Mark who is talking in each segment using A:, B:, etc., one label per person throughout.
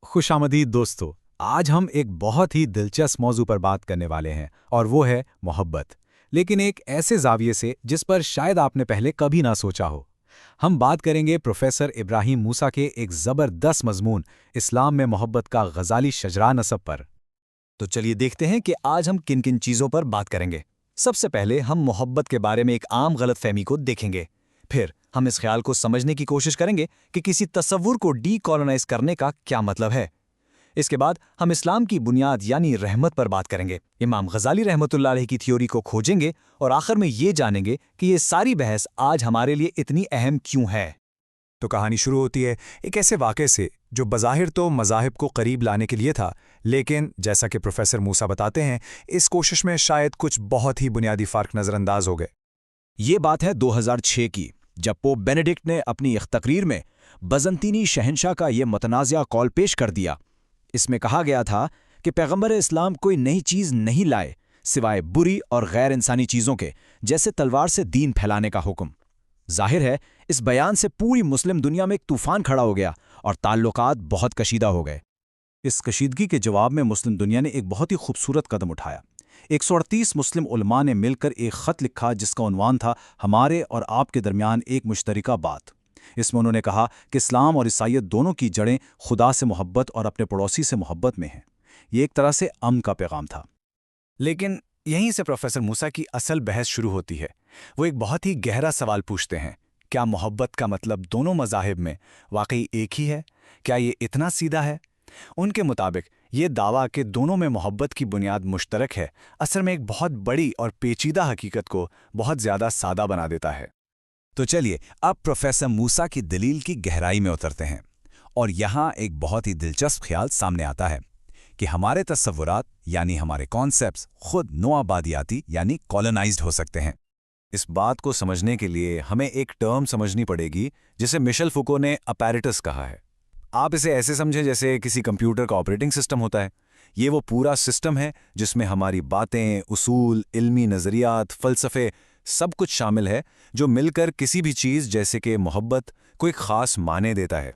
A: खुशामदीद दोस्तों। आज हम एक बहुत ही दिलचस्प मौजू पर बात करने वाले हैं और वो है मोहब्बत। लेकिन एक ऐसे ज़ाविये से जिस पर शायद आपने पहले कभी ना सोचा हो। हम बात करेंगे प्रोफेसर इब्राहिम मूसा के एक ज़बरदस्त मज़मून इस्लाम में मोहब्बत का ग़ज़ाली शजरा नसब पर।
B: तो चलिए देखते हैं कि आज हम किन किन चीज़ों पर बात करेंगे। सबसे पहले हम मोहब्बत के बारे में एक आम गलतफहमी को देखेंगे। फिर हम इस ख्याल को समझने की कोशिश करेंगे कि किसी तस्वुर को डीकॉलोनाइज करने का क्या मतलब है। इसके बाद हम इस्लाम की बुनियाद यानी रहमत पर बात करेंगे। इमाम गजाली रहमतुल्लाह अलैह की थ्योरी को खोजेंगे और आखिर में ये जानेंगे कि ये सारी बहस आज हमारे लिए इतनी अहम क्यों है।
C: तो कहानी शुरू होती है एक ऐसे वाक़े से जो बज़ाहिर तो मज़ाहिब को करीब लाने के लिए था, लेकिन जैसा कि प्रोफेसर मूसा बताते हैं, इस कोशिश में शायद कुछ बहुत ही बुनियादी फ़र्क नज़रअंदाज हो गए।
B: ये बात है 2006 की, जब पोप बेनेडिक्ट ने अपनी एक तकरीर में बज़ंतीनी शहंशाह का ये मुतनाज़िया कॉल पेश कर दिया। इसमें कहा गया था कि पैगंबर इस्लाम कोई नई चीज़ नहीं लाए सिवाय बुरी और गैर इंसानी चीज़ों के, जैसे तलवार से दीन फैलाने का हुक्म। जाहिर है इस बयान से पूरी मुस्लिम दुनिया में एक तूफान खड़ा हो गया और ताल्लुकात बहुत कशीदा हो गए।
A: इस कशीदगी के जवाब में मुस्लिम दुनिया ने एक बहुत ही खूबसूरत कदम उठाया। 138 मुस्लिम उलमा ने मिलकर एक ख़त लिखा जिसका उन्वान था हमारे और आपके दरमियान एक मुश्तरका बात। इसमें उन्होंने कहा कि इस्लाम और ईसाईयत दोनों की जड़ें खुदा से मोहब्बत और अपने पड़ोसी से मोहब्बत में हैं। ये एक तरह से अमन का पैगाम था।
B: लेकिन यहीं से प्रोफेसर मूसा की असल बहस शुरू होती है। वो एक बहुत ही गहरा सवाल पूछते हैं, क्या मोहब्बत का मतलब दोनों मज़ाहिब में वाकई एक ही है? क्या ये इतना सीधा है? उनके मुताबिक ये दावा कि दोनों में मोहब्बत की बुनियाद मुश्तरक है असल में एक बहुत बड़ी और पेचीदा हकीकत को बहुत ज़्यादा सादा बना देता है।
C: तो चलिए अब प्रोफेसर मूसा की दलील की गहराई में उतरते हैं, और यहाँ एक बहुत ही दिलचस्प ख्याल सामने आता है कि हमारे तस्वुरात यानी हमारे कॉन्सेप्ट्स खुद नोआबादियाती यानी कॉलोनाइज्ड हो सकते हैं।
A: इस बात को समझने के लिए हमें एक टर्म समझनी पड़ेगी जिसे मिशेल फुको ने अपैरेटस कहा है। आप इसे ऐसे समझें जैसे किसी कंप्यूटर का ऑपरेटिंग सिस्टम होता है। ये वो पूरा सिस्टम है जिसमें हमारी बातें, उसूल, इल्मी नज़रियात, फ़लसफ़े सब कुछ शामिल है, जो मिलकर किसी भी चीज़ जैसे कि मोहब्बत को एक ख़ास माने देता है।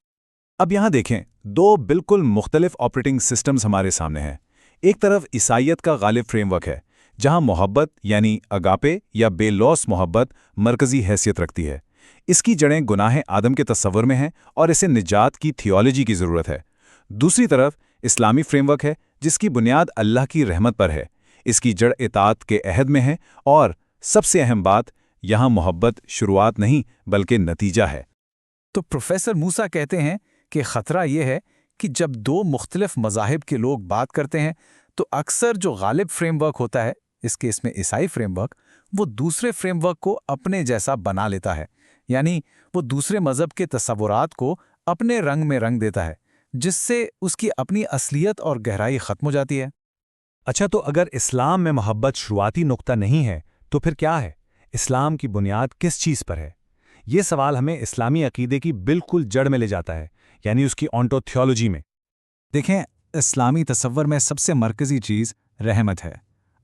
A: अब यहाँ देखें, दो बिल्कुल मुख्तलिफ ऑपरेटिंग सिस्टम्स हमारे सामने हैं। एक तरफ ईसाईयत का गालिब फ्रेमवर्क है जहाँ मोहब्बत यानी अगापे या बेलौस मोहब्बत मरकज़ी हैसियत रखती है। इसकी जड़ें गुनाह आदम के तस्वुर में हैं और इसे निजात की थियोलॉजी की ज़रूरत है। दूसरी तरफ इस्लामी फ्रेमवर्क है जिसकी बुनियाद अल्लाह की रहमत पर है। इसकी जड़ इताअत के अहद में है और सबसे अहम बात, यहाँ मोहब्बत शुरुआत नहीं बल्कि नतीजा है।
D: तो प्रोफेसर मूसा कहते हैं कि ख़तरा यह है कि जब दो मुख्तलिफ मज़ाहिब के लोग बात करते हैं तो अक्सर जो गालिब फ्रेमवर्क होता है, इस केस में ईसाई फ्रेमवर्क, वो दूसरे फ्रेमवर्क को अपने जैसा बना लेता है। यानी वो दूसरे मज़हब के तस्वुरात को अपने रंग में रंग देता है, जिससे उसकी अपनी असलियत और गहराई ख़त्म हो जाती है।
A: अच्छा, तो अगर इस्लाम में मोहब्बत शुरुआती नुक्ता नहीं है तो फिर क्या है? इस्लाम की बुनियाद किस चीज़ पर है? ये सवाल हमें इस्लामी अकीदे की बिल्कुल जड़ में ले जाता है, यानी उसकी ऑन्टोथियोलॉजी में।
D: देखें, इस्लामी तसव्वुर में सबसे मरकज़ी चीज़ रहमत है।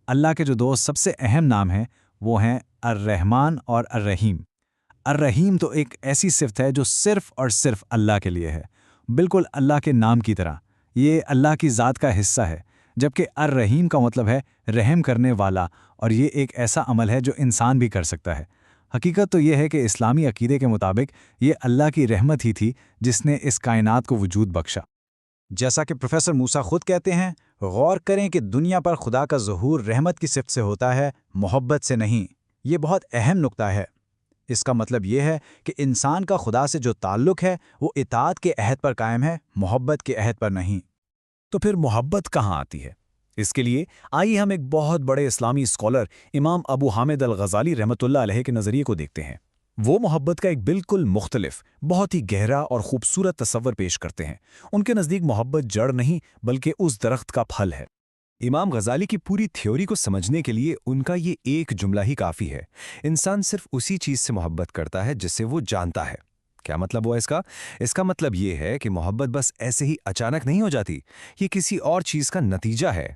D: अल्लाह के जो दो सबसे अहम नाम हैं वो हैं अर्रहमान और अर्रहीम। अर्रहीम तो एक ऐसी सिफ़त है जो सिर्फ़ और सिर्फ़ अल्लाह के लिए है, बिल्कुल अल्लाह के नाम की तरह। ये अल्लाह की ज़ात का हिस्सा है, जबकि अर्रहीम का मतलब है रहम करने वाला, और ये एक ऐसा अमल है जो इंसान भी कर सकता है। हकीकत तो ये है कि इस्लामी अकीदे के मुताबिक ये अल्लाह की रहमत ही थी जिसने इस कायनात को वजूद बख्शा।
B: जैसा कि प्रोफेसर मूसा खुद कहते हैं, गौर करें कि दुनिया पर खुदा का ज़हूर रहमत की सिफ़त से होता है, मोहब्बत से नहीं। ये बहुत अहम नुक्ता है। इसका मतलब ये है कि इंसान का खुदा से जो ताल्लुक़ है वो इताअत के अहद पर कायम है, मोहब्बत के अहद पर नहीं।
A: तो फिर मोहब्बत कहाँ आती है? इसके लिए आइए हम एक बहुत बड़े इस्लामी स्कॉलर इमाम अबू हामिद अल गज़ाली रहमतुल्लाह अलैह के नज़रिए को देखते हैं। वो मोहब्बत का एक बिल्कुल मुख्तलिफ, बहुत ही गहरा और खूबसूरत तस्वर पेश करते हैं। उनके नज़दीक मोहब्बत जड़ नहीं बल्कि उस दरख्त का फल है। इमाम गज़ाली की पूरी थ्योरी को समझने के लिए उनका ये एक जुमला ही काफ़ी है। इंसान सिर्फ उसी चीज़ से मोहब्बत करता है जिससे वो जानता है। क्या मतलब हुआ इसका? इसका मतलब ये है कि मोहब्बत बस ऐसे ही अचानक नहीं हो जाती, ये किसी और चीज़ का नतीजा है।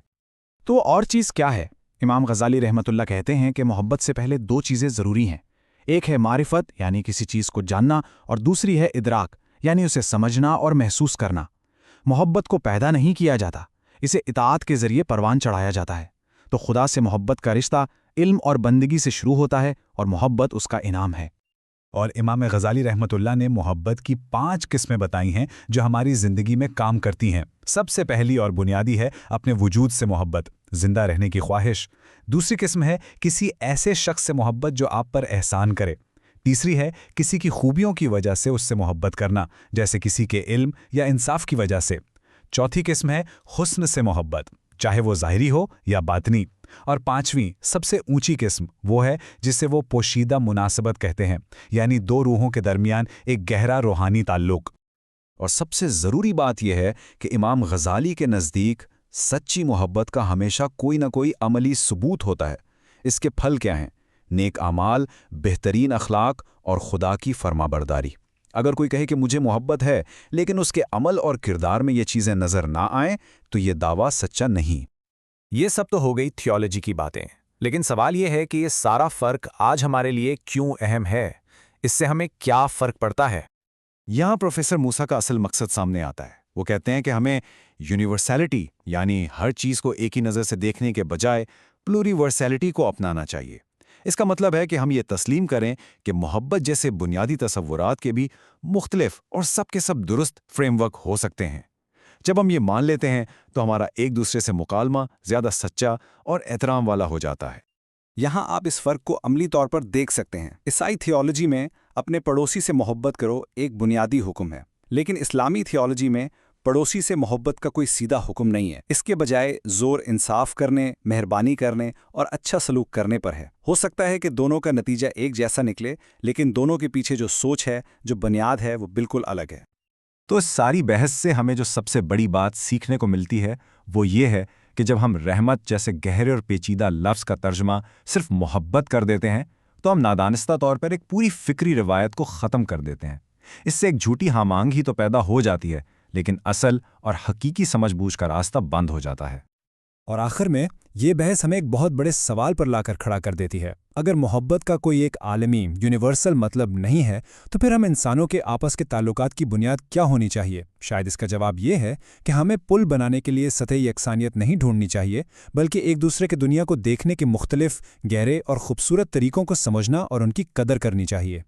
D: तो और चीज़ क्या है? इमाम गज़ाली रहमतुल्लाह कहते हैं कि मोहब्बत से पहले दो चीज़ें ज़रूरी हैं। एक है मारिफत यानी किसी चीज़ को जानना, और दूसरी है इदराक यानी उसे समझना और महसूस करना। محبت کو پیدا نہیں کیا جاتا، اسے اطاعت کے ذریعے پروان چڑھایا جاتا ہے۔ تو خدا سے محبت کا رشتہ علم اور بندگی سے شروع ہوتا ہے، اور محبت اس کا انعام ہے۔
C: اور امام غزالی رحمۃ اللہ نے محبت کی 5 قسمیں بتائی ہیں جو ہماری زندگی میں کام کرتی ہیں۔ سب سے پہلی اور بنیادی ہے اپنے وجود سے محبت، زندہ رہنے کی خواہش۔ دوسری قسم ہے کسی ایسے شخص سے محبت جو آپ پر احسان کرے۔ تیسری ہے کسی کی خوبیوں کی وجہ سے اس سے محبت کرنا، جیسے کسی کے علم یا انصاف کی وجہ سے۔ چوتھی قسم ہے حسن سے محبت، چاہے وہ ظاہری ہو یا باطنی۔ اور پانچویں سب سے اونچی قسم وہ ہے جسے وہ پوشیدہ مناسبت کہتے ہیں، یعنی دو روحوں کے درمیان ایک گہرا روحانی تعلق۔
A: اور سب سے ضروری بات یہ ہے کہ امام غزالی کے نزدیک سچی محبت کا ہمیشہ کوئی نہ کوئی عملی ثبوت ہوتا ہے۔ اس کے پھل کیا ہیں؟ نیک اعمال، بہترین اخلاق اور خدا کی فرما برداری۔ اگر کوئی کہے کہ مجھے محبت ہے لیکن اس کے عمل اور کردار میں یہ چیزیں نظر نہ آئیں تو یہ دعویٰ سچا نہیں۔
B: یہ سب تو ہو گئی تھیولوجی کی باتیں، لیکن سوال یہ ہے کہ یہ سارا فرق آج ہمارے لیے کیوں اہم ہے؟ اس سے ہمیں کیا فرق پڑتا ہے؟
E: یہاں پروفیسر موسیٰ کا اصل مقصد سامنے آتا ہے۔ وہ کہتے ہیں کہ ہمیں یونیورسیلٹی یعنی ہر چیز کو ایک ہی نظر سے دیکھنے کے بجائے پلوریورسیلٹی کو اپنانا چاہیے۔ اس کا مطلب ہے کہ ہم یہ تسلیم کریں کہ محبت جیسے بنیادی تصورات کے بھی مختلف اور سب کے سب درست فریم ورک ہو سکتے ہیں۔ جب ہم یہ مان لیتے ہیں تو ہمارا ایک دوسرے سے مکالمہ زیادہ سچا اور احترام والا ہو جاتا ہے۔
F: یہاں آپ اس فرق کو عملی طور پر دیکھ سکتے ہیں۔ عیسائی تھیولوجی میں اپنے پڑوسی سے محبت کرو ایک بنیادی حکم ہے، لیکن اسلامی تھیولوجی میں پڑوسی سے محبت کا کوئی سیدھا حکم نہیں ہے۔ اس کے بجائے زور انصاف کرنے، مہربانی کرنے اور اچھا سلوک کرنے پر ہے۔ ہو سکتا ہے کہ دونوں کا نتیجہ ایک جیسا نکلے، لیکن دونوں کے پیچھے جو سوچ ہے، جو بنیاد ہے، وہ بالکل الگ ہے۔
E: تو اس ساری بحث سے ہمیں جو سب سے بڑی بات سیکھنے کو ملتی ہے وہ یہ ہے کہ جب ہم رحمت جیسے گہرے اور پیچیدہ لفظ کا ترجمہ صرف محبت کر دیتے ہیں تو ہم نادانستہ طور پر ایک پوری فکری روایت کو ختم کر دیتے ہیں۔ اس سے ایک جھوٹی ہامانگ ہی تو پیدا ہو جاتی ہے، لیکن اصل اور حقیقی سمجھ بوجھ کا راستہ بند ہو جاتا ہے۔
G: اور آخر میں یہ بحث ہمیں ایک بہت بڑے سوال پر لا کر کھڑا کر دیتی ہے۔ اگر محبت کا کوئی ایک عالمی یونیورسل مطلب نہیں ہے تو پھر ہم انسانوں کے آپس کے تعلقات کی بنیاد کیا ہونی چاہیے؟ شاید اس کا جواب یہ ہے کہ ہمیں پل بنانے کے لیے سطحی یکسانیت نہیں ڈھونڈنی چاہیے، بلکہ ایک دوسرے کے دنیا کو دیکھنے کے مختلف گہرے اور خوبصورت طریقوں کو سمجھنا اور ان کی قدر کرنی چاہیے۔